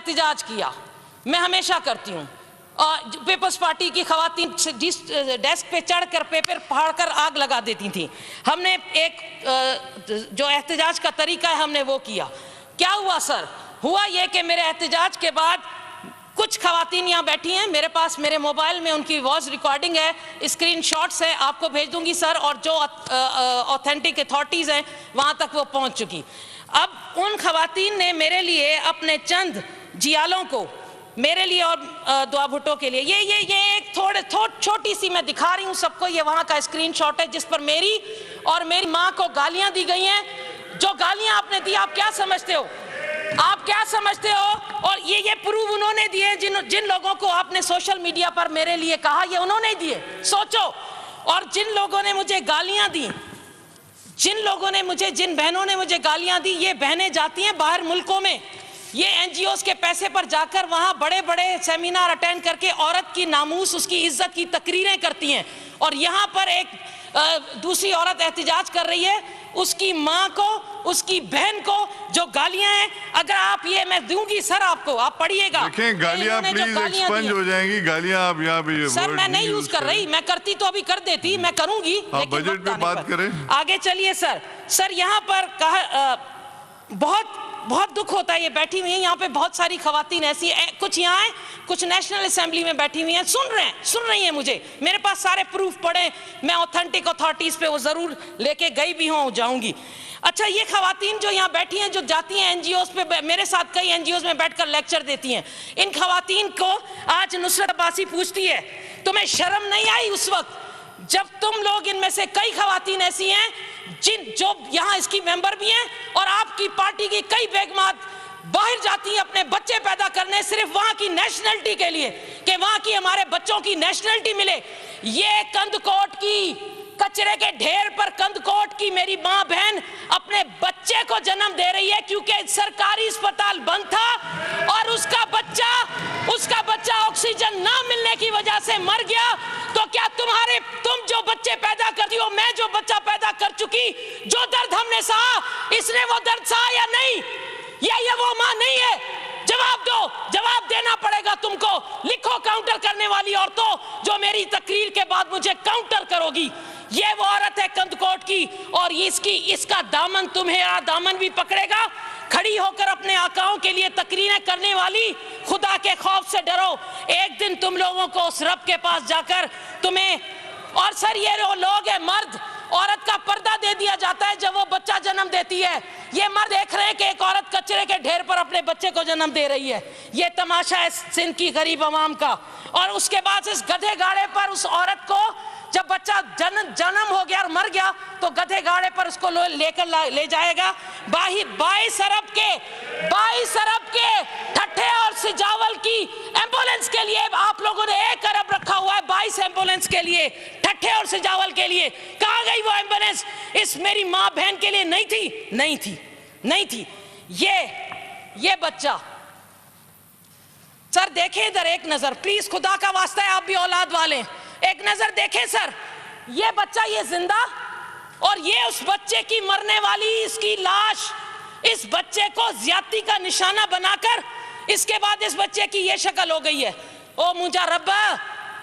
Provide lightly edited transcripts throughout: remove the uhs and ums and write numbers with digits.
एहतजाज किया, मैं हमेशा करती हूँ। पीपल्स पार्टी की खवातीन डेस्क पे चढ़कर पेपर फाड़कर आग लगा देती थी। हमने एक जो एहतजाज का तरीका है हमने वो किया। क्या हुआ सर? हुआ ये कि मेरे एहतजाज के बाद कुछ खवातीन यहाँ बैठी हैं, मेरे पास मेरे मोबाइल में उनकी वॉइस रिकॉर्डिंग है, स्क्रीनशॉट्स है, आपको भेज दूंगी सर, और जो ऑथेंटिक अथॉरिटीज़ हैं वहाँ तक वो पहुँच चुकी। अब उन खवातीन ने मेरे लिए अपने चंद जियालों को, मेरे लिए और दुआ भुट्टो के लिए, ये एक छोटी सी मैं दिखा रही हूँ सबको, ये वहाँ का स्क्रीनशॉट है जिस पर मेरी और मेरी माँ को गालियाँ दी गई हैं। जो गालियाँ आपने दी, आप क्या समझते हो? आप क्या समझते हो? और ये प्रूफ उन्होंने दिए, जिन लोगों को आपने सोशल मीडिया पर मेरे लिए कहा, ये उन्होंने दिए। सोचो। और जिन लोगों ने मुझे गालियां दी, जिन बहनों ने मुझे गालियां दी, ये बहनें जाती हैं बाहर मुल्कों में, ये एनजीओज के पैसे पर जाकर वहां बड़े बड़े सेमिनार अटेंड करके औरत की नामूस, उसकी इज्जत की तकरीरें करती हैं। और यहाँ पर एक दूसरी औरत एहतजाज कर रही है, उसकी माँ को, उसकी बहन को जो गालियां हैं, अगर आप ये मैं दूंगी सर आपको, आप पढ़िएगा। देखें, गालियां प्लीज एक्सपंज हो जाएंगी, गालियां आप यहाँ पे सर मैं नहीं यूज कर रही, मैं करती तो अभी कर देती, मैं करूंगी, आप बजट पे बात करें। आगे चलिए सर यहाँ पर कहा बहुत दुख होता है। ये बैठी हुई है यहाँ पे बहुत सारी खवातीन ऐसी है, कुछ यहाँ है, कुछ नेशनल असेंबली में बैठी हुई हैं, सुन रही हैं मुझे, मेरे पास सारे प्रूफ पड़े, मैं ऑथेंटिक अथॉरिटीज पे वो जरूर लेके गई भी हूँ, जाऊंगी। अच्छा, ये खवातीन जो यहाँ बैठी हैं, जो जाती हैं एनजीओज पे, मेरे साथ कई एनजीओज में बैठकर लेक्चर देती हैं, इन खवातीन को आज नुसरत अब्बासी पूछती है, तुम्हें शर्म नहीं आई उस वक्त जब तुम लोग, इनमें से कई खवातीन ऐसी हैं जो यहाँ इसकी मेंबर भी हैं, और आपकी पार्टी की कई बेगमात बाहर जाती हैं अपने बच्चे पैदा करने, सिर्फ वहां की नेशनलिटी के लिए, कि वहां की हमारे बच्चों की नेशनलिटी मिले। ये कंदकोट की कचरे के ढेर पर कंदकोट की मेरी माँ बहन अपने बच्चे को जन्म दे रही है, क्योंकि सरकारी अस्पताल बंद था और उसका बच्चा ऑक्सीजन ना मिलने की वजह से मर गया। तो क्या तुम जो बच्चे पैदा करती हो, मैं जो बच्चा पैदा कर चुकी, जो दर्द हमने सहा, इसने वो दर्द सहा या नहीं? ये वो माँ नहीं है? जवाब दो, जवाब देना पड़ेगा तुमको। लिखो काउंटर करने वाली औरतों, जो मेरी तकरीर के बाद मुझे काउंटर करोगी। ये वो औरत है कंदकोट की, और इसका दामन, तुम्हें दामन भी पकड़ेगा। खड़ी होकर अपने आकाओं के लिए तकरीरें करने वाली, खुदा के खौफ से डरो, एक दिन तुम लोगों को उस रब के पास जाकर तुम्हें, और सर ये लोग है मर्द, औरत का पर्दा दे दिया जाता है जब वो बच्चा जन्म देती है। ये मर्द देख रहे हैं कि एक औरत कचरे के ढेर पर अपने बच्चे को जन्म दे रही है। ये तमाशा है सिंध की गरीब आवाम का। और उसके बाद इस गधे गाड़े पर उस औरत को, जब बच्चा जन्म हो गया और मर गया, तो गधे गाड़े पर उसको लेकर ले जाएगा 22 अरब के ठट्ठे और सिजावल की एम्बुलेंस के लिए। आप लोगों ने 1 अरब रखा हुआ है 22 एम्बुलेंस के लिए, ठट्ठे और सिजावल के लिए। कहाँ गई वो एम्बुलेंस? इस मेरी माँ बहन के लिए नहीं थी। ये बच्चा, सर देखें इधर एक नजर प्लीज, खुदा का वास्ता है, आप भी औलाद वाले, एक नजर देखें सर। ये बच्चा, ये जिंदा, और ये उस बच्चे की मरने वाली इसकी लाश, इस बच्चे को ज्यादती का निशाना बनाकर, इसके बाद इस बच्चे की ये शक्ल हो गई है। ओ मुझा रब्बा,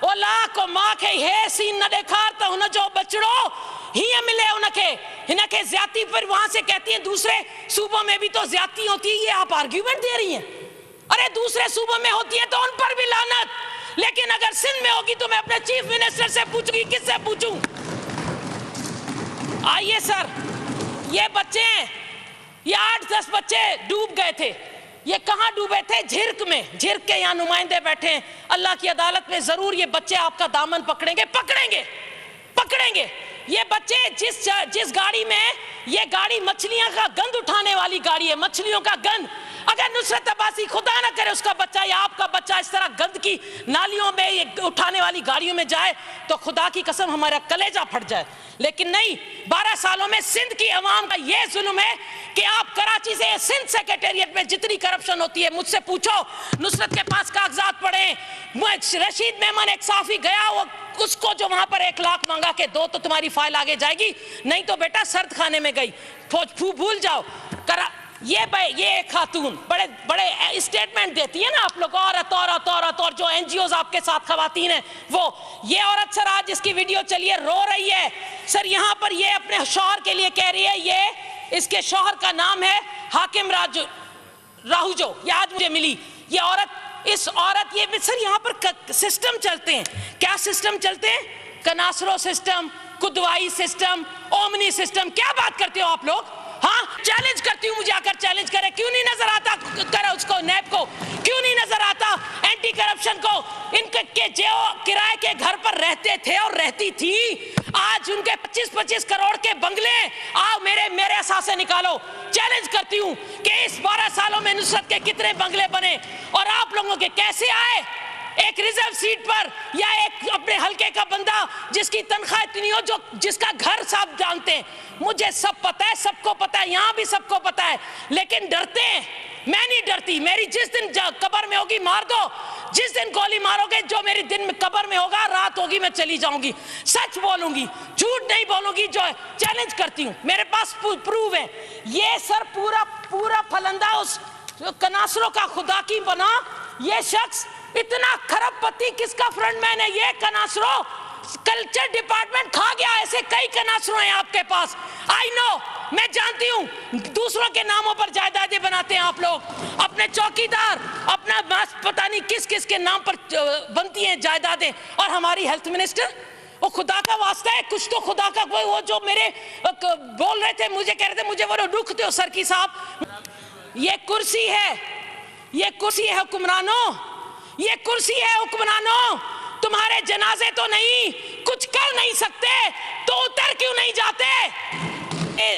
ओ लाख ओ मां खे हे सीन न देखार तो हुन जो बचड़ो ही मिले इनके ज्यादती पर। वहां से कहती है दूसरे सूबों में भी तो ज्यादती होती है, ये आप आर्ग्यूमेंट दे रही हैं। अरे दूसरे सूबों में होती है तो उन पर भी लानत, लेकिन अगर सिंध में होगी तो मैं अपने चीफ मिनिस्टर से पूछूंगी, किससे पूछूं? आइए सर, ये बच्चे हैं, ये 8-10 बच्चे डूब गए थे। ये कहां डूबे थे? झिरक में। झिरक के यहाँ नुमाइंदे बैठे हैं, अल्लाह की अदालत में जरूर ये बच्चे आपका दामन पकड़ेंगे। ये बच्चे जिस गाड़ी में, ये गाड़ी मछलियां का गंद उठाने वाली गाड़ी है, मछलियों का गंद। अगर नुसरत अब्बासी खुदा ना करे उसका बच्चा या आपका बच्चा इस तरह गंद की नालियों में उठाने वाली गाड़ियों में जाए, तो खुदा की कसम हमारा कलेजा फट जाए। लेकिन नहीं, 12 सालों में सिंध की अवाम का यह जुल्म है कि आप कराची से सिंध सेक्रेटेरिएट में जितनी करप्शन होती है, मुझसे पूछो, नुसरत के पास कागजात पड़े, रशीद मेमन एक साफी गया, वो उसको जो वहां पर 1 लाख मांगा के दो तो तुम्हारी फाइल आगे जाएगी, नहीं तो बेटा सर्द खाने में गई, भूल जाओ। ये खातून बड़े बड़े स्टेटमेंट देती है ना आप लोग, औरत औरत औरत, और जो एनजीओज आपके साथ खवातीन है वो, ये औरत सर आज इसकी वीडियो चलिए रो रही है सर, यहाँ पर ये अपने शौहर के लिए कह रही है, ये इसके शौहर का नाम है हाकिम राहुजो, ये आज मुझे मिली ये औरत, इस औरत, ये सर यहाँ पर सिस्टम चलते हैं, क्या सिस्टम चलते हैं, कनासरो सिस्टम, कुदवाई सिस्टम, ओमनी सिस्टम, क्या बात करते हो आप लोग? हाँ, चैलेंज करती हूँ, मुझे आकर चैलेंज करे, क्यों नहीं नजर आता करे उसको, नैब को क्यों नहीं नजर आता, एंटी करप्शन को, इनके जो किराए के घर पर रहते थे और रहती थी, आज उनके 25-25 करोड़ के बंगले, आओ मेरे एहसास निकालो, चैलेंज करती हूँ कि इस 12 सालों में नुसरत के कितने बंगले बने और आप लोगों के कैसे आए, एक रिजर्व सीट पर या एक अपने हलके का बंदा जिसकी तनख्वाह इतनी हो, जो जिसका घर सब जानते हैं, मुझे सब पता है, सबको पता है, यहाँ भी सबको पता है, लेकिन डरते हैं, मैं नहीं डरती, मेरी जिस दिन कब्र में होगी मार दो, जिस दिन गोली मारोगे, जो मेरी दिन में कब्र में होगा, रात होगी मैं चली जाऊंगी, सच बोलूंगी, झूठ नहीं बोलूंगी, जो चैलेंज करती हूँ, मेरे पास प्रूफ है, ये सर पूरा फलंदा उस कनासरों का खुदा की बना, ये शख्स इतना खरबपति किसका फ्रंटमैन है, ये कनासरो कल्चर डिपार्टमेंट खा गया, ऐसे कई कनासरो हैं आपके पास, आई नो, मैं जानती हूं, दूसरों के नामों पर जायदादें बनाते हैं आप लोग, अपने चौकीदार, अपना पता नहीं किस किस के नाम पर बनती हैं जायदादें, और हमारी हेल्थ मिनिस्टर, वो खुदा का वास्ता है, कुछ तो खुदा का, वो जो मेरे बोल रहे थे, मुझे कह रहे थे मुझे वो दुख थे सर की साहब, ये कुर्सी है, ये कुर्सी है हुक्मरानों, ये कुर्सी है हुक्मरानों, तुम्हारे जनाजे तो नहीं, कुछ कर नहीं सकते तो उतर क्यों नहीं जाते?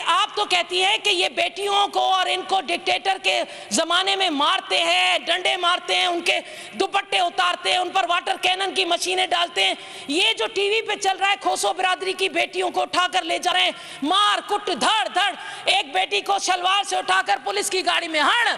आप तो कहती हैं कि ये बेटियों को और इनको डिक्टेटर के जमाने में मारते हैं, डंडे मारते हैं, उनके दुपट्टे उतारते हैं, उन पर वाटर कैनन की मशीनें डालते हैं, ये जो टीवी पे चल रहा है, खोसो बिरादरी की बेटियों को उठाकर ले जा रहे हैं, मार कुट धड़ धड़, एक बेटी को शलवार से उठाकर पुलिस की गाड़ी में हड़